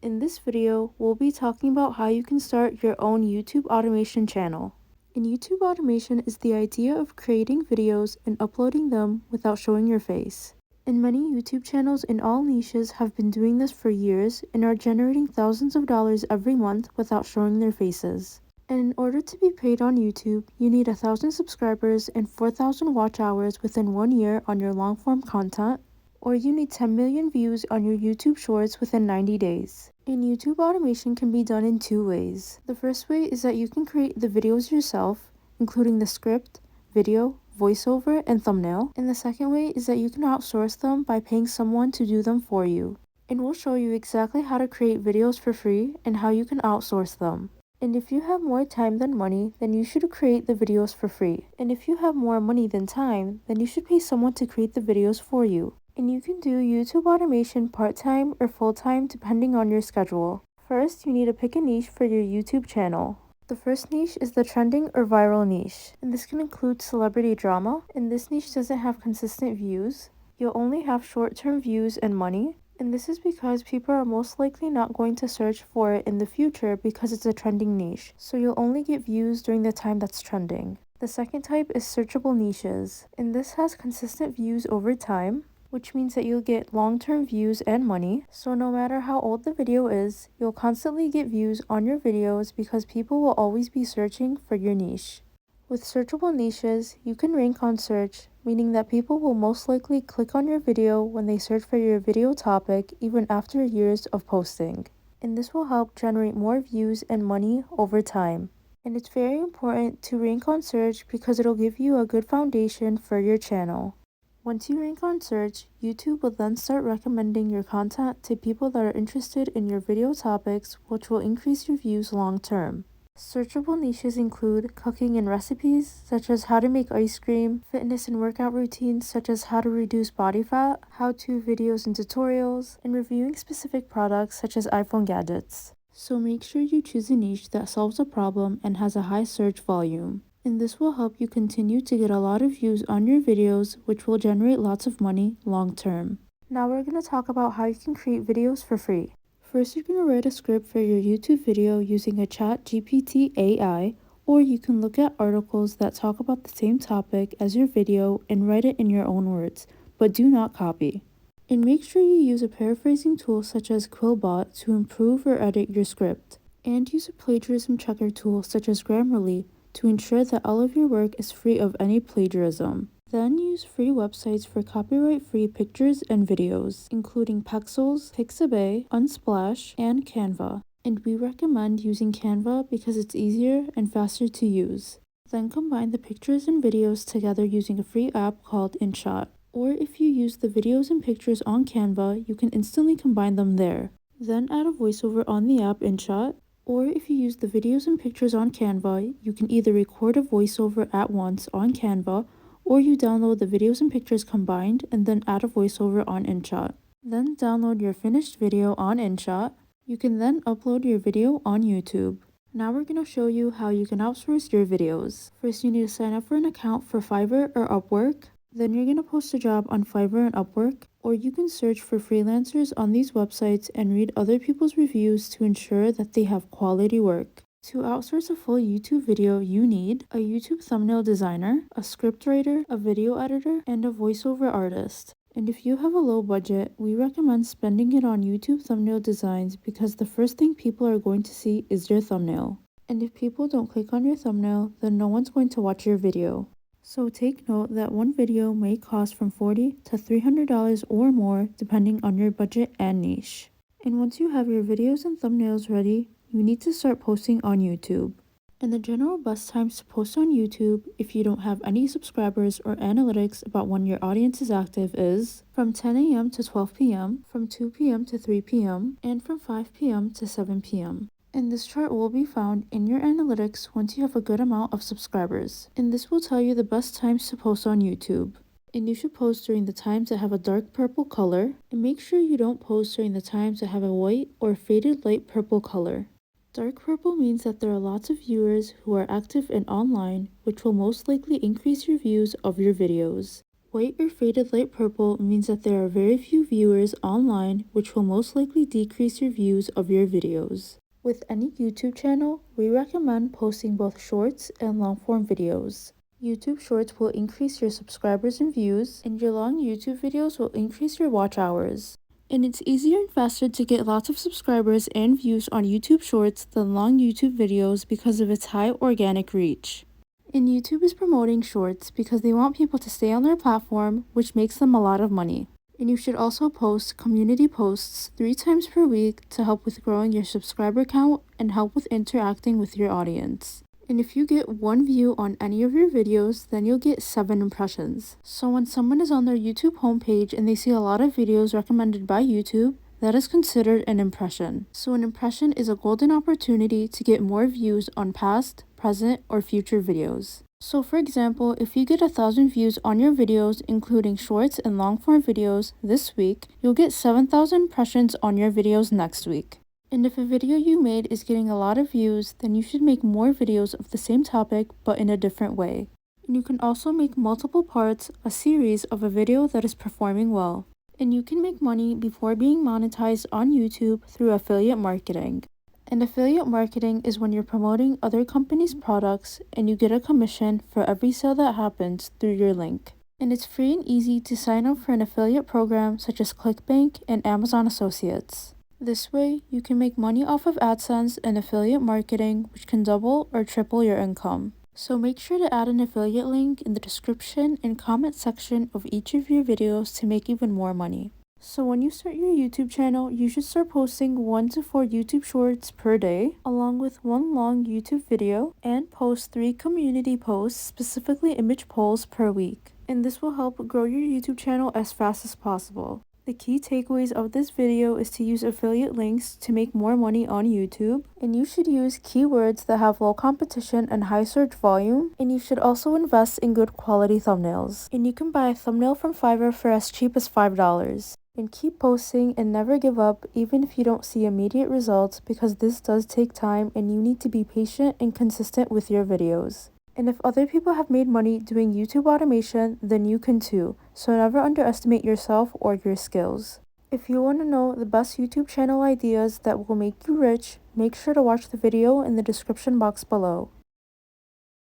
In this video, we'll be talking about how you can start your own YouTube automation channel. And YouTube automation is the idea of creating videos and uploading them without showing your face. And many YouTube channels in all niches have been doing this for years and are generating thousands of dollars every month without showing their faces. And in order to be paid on YouTube, you need 1,000 subscribers and 4,000 watch hours within 1 year on your long-form content, or you need 10 million views on your YouTube Shorts within 90 days. And YouTube automation can be done in two ways. The first way is that you can create the videos yourself, including the script, video, voiceover, and thumbnail. And the second way is that you can outsource them by paying someone to do them for you. And we'll show you exactly how to create videos for free and how you can outsource them. And if you have more time than money, then you should create the videos for free. And if you have more money than time, then you should pay someone to create the videos for you. And you can do YouTube automation part-time or full-time depending on your schedule. First, you need to pick a niche for your YouTube channel. The first niche is the trending or viral niche, and this can include celebrity drama, and this niche doesn't have consistent views. You'll only have short-term views and money, and this is because people are most likely not going to search for it in the future because it's a trending niche, so you'll only get views during the time that's trending. The second type is searchable niches, and this has consistent views over time, which means that you'll get long-term views and money, so no matter how old the video is, you'll constantly get views on your videos because people will always be searching for your niche. With searchable niches, you can rank on search, meaning that people will most likely click on your video when they search for your video topic even after years of posting. And this will help generate more views and money over time. And it's very important to rank on search because it'll give you a good foundation for your channel. Once you rank on search, YouTube will then start recommending your content to people that are interested in your video topics, which will increase your views long term. Searchable niches include cooking and recipes, such as how to make ice cream, fitness and workout routines, such as how to reduce body fat, how-to videos and tutorials, and reviewing specific products, such as iPhone gadgets. So make sure you choose a niche that solves a problem and has a high search volume. And this will help you continue to get a lot of views on your videos, which will generate lots of money long term. Now we're going to talk about how you can create videos for free. First, you're going to write a script for your YouTube video using a ChatGPT AI, or you can look at articles that talk about the same topic as your video and write it in your own words, but do not copy. And make sure you use a paraphrasing tool such as Quillbot to improve or edit your script. And use a plagiarism checker tool such as Grammarly to ensure that all of your work is free of any plagiarism. Then use free websites for copyright-free pictures and videos, including Pexels, Pixabay, Unsplash, and Canva. And we recommend using Canva because it's easier and faster to use. Then combine the pictures and videos together using a free app called InShot. Or if you use the videos and pictures on Canva, you can instantly combine them there. Then add a voiceover on the app InShot. Or if you use the videos and pictures on Canva, you can either record a voiceover at once on Canva, or you download the videos and pictures combined and then add a voiceover on InShot. Then download your finished video on InShot. You can then upload your video on YouTube. Now we're going to show you how you can outsource your videos. First, you need to sign up for an account for Fiverr or Upwork. Then you're going to post a job on Fiverr and Upwork, or you can search for freelancers on these websites and read other people's reviews to ensure that they have quality work. To outsource a full YouTube video, you need a YouTube thumbnail designer, a scriptwriter, a video editor, and a voiceover artist. And if you have a low budget, we recommend spending it on YouTube thumbnail designs because the first thing people are going to see is your thumbnail. And if people don't click on your thumbnail, then no one's going to watch your video. So take note that one video may cost from $40 to $300 or more depending on your budget and niche. And once you have your videos and thumbnails ready, you need to start posting on YouTube. And the general best times to post on YouTube, if you don't have any subscribers or analytics about when your audience is active, is from 10 a.m. to 12 p.m., from 2 p.m. to 3 p.m., and from 5 p.m. to 7 p.m. And this chart will be found in your analytics once you have a good amount of subscribers. And this will tell you the best times to post on YouTube. And you should post during the times that have a dark purple color, and make sure you don't post during the times that have a white or faded light purple color. Dark purple means that there are lots of viewers who are active and online, which will most likely increase your views of your videos. White or faded light purple means that there are very few viewers online, which will most likely decrease your views of your videos. With any YouTube channel, we recommend posting both shorts and long-form videos. YouTube Shorts will increase your subscribers and views, and your long YouTube videos will increase your watch hours. And it's easier and faster to get lots of subscribers and views on YouTube Shorts than long YouTube videos because of its high organic reach. And YouTube is promoting Shorts because they want people to stay on their platform, which makes them a lot of money. And you should also post community posts 3 times per week to help with growing your subscriber count and help with interacting with your audience. And if you get 1 view on any of your videos, then you'll get 7 impressions. So when someone is on their YouTube homepage and they see a lot of videos recommended by YouTube, that is considered an impression. So an impression is a golden opportunity to get more views on past, present, or future videos. So for example, if you get 1,000 views on your videos, including shorts and long-form videos, this week, you'll get 7,000 impressions on your videos next week. And if a video you made is getting a lot of views, then you should make more videos of the same topic, but in a different way. And you can also make multiple parts, a series of a video that is performing well. And you can make money before being monetized on YouTube through affiliate marketing. And affiliate marketing is when you're promoting other companies' products and you get a commission for every sale that happens through your link. And it's free and easy to sign up for an affiliate program such as ClickBank and Amazon Associates. This way, you can make money off of AdSense and affiliate marketing, which can double or triple your income. So make sure to add an affiliate link in the description and comment section of each of your videos to make even more money. So when you start your YouTube channel, you should start posting 1 to 4 YouTube shorts per day, along with 1 long YouTube video, and post 3 community posts, specifically image polls, per week. And this will help grow your YouTube channel as fast as possible. The key takeaways of this video is to use affiliate links to make more money on YouTube, and you should use keywords that have low competition and high search volume, and you should also invest in good quality thumbnails. And you can buy a thumbnail from Fiverr for as cheap as $5. And keep posting and never give up even if you don't see immediate results, because this does take time and you need to be patient and consistent with your videos. And if other people have made money doing YouTube automation, then you can too. So never underestimate yourself or your skills. If you want to know the best YouTube channel ideas that will make you rich, make sure to watch the video in the description box below.